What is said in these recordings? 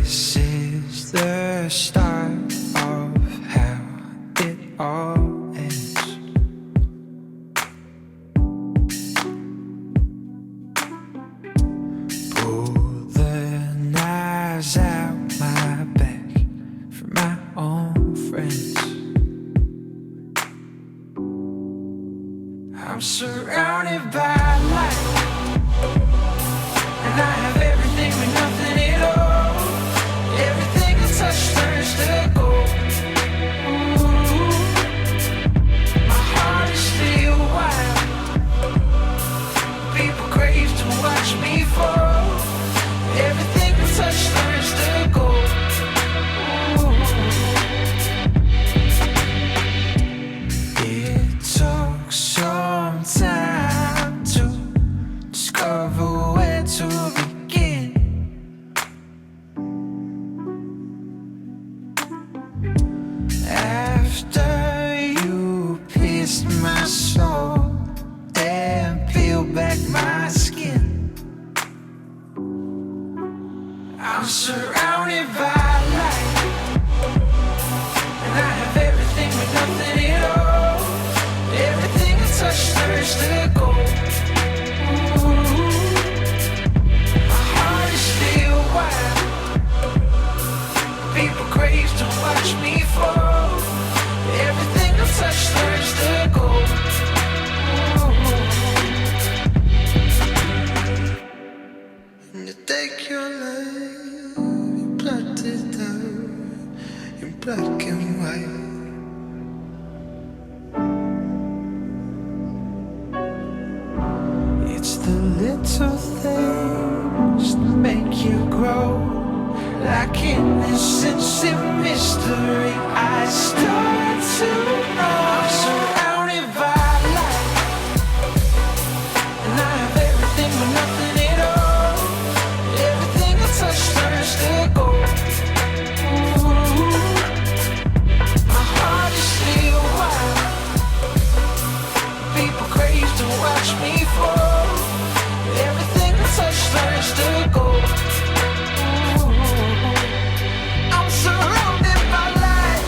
This is the start of how it all ends. Pull the knives out my back for my own friends. I'm surrounded by light, and I have everything but nothing at all. Everything I touch turns to gold. Ooh, my heart is still wild. People crave to watch me fall. Everything I touch turns to gold. Ooh. It took some time to discover where to begin. After you pierced my soul and peeled back my skin, I'm surrounded by light, and I have everything but nothing at all. Everything I touch turns to gold. Ooh, my heart is still wild. People crave to watch me fall. Everything I touch turns to gold. Ooh. And you take your life, you plot it out in black and white. It's the little things that make you grow, like innocence and mystery. I start to know I'm surrounded by light, and I have everything but nothing at all. Everything I touch turns to gold. Ooh, my heart is still wild. People crave to watch me fall. Everything I touch turns to gold. I'm surrounded by light.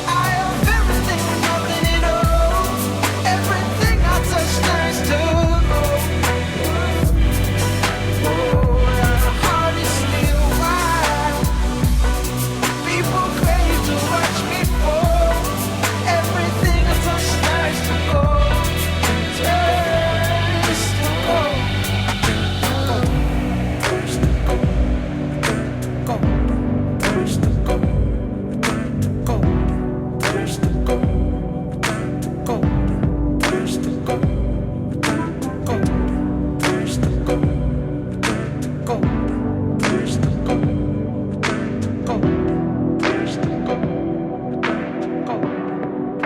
I have everything but nothing at all. Everything I touch turns to gold. Oh, my heart is still wild. People crave to watch me fall. Everything I touch turns to gold. Turns to gold. Turns to gold. Turns to gold. Turns to gold. Turns to gold. Turns to gold. Turns to gold.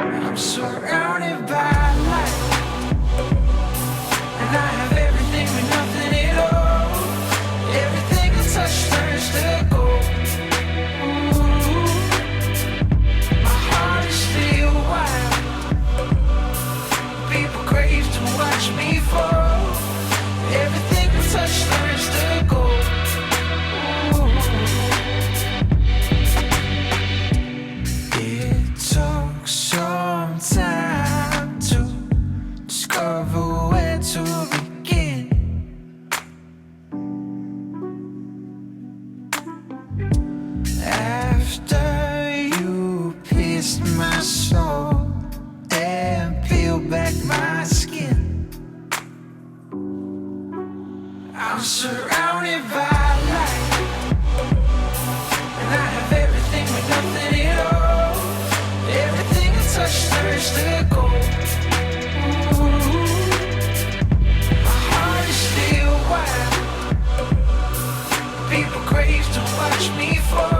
I'm surrounded by light, and I have everything but nothing at all. Everything I touch turns to gold. Ooh, my heart is still wild. People crave to watch me fall. Everything I touch turns to gold. Ooh. It took some time to discover where to begin. After you pierced my soul and peeled back my skin, I'm surrounded by light, and I have everything but nothing at all. Everything I touch turns to gold. Ooh, my heart is still wild. People crave to watch me fall.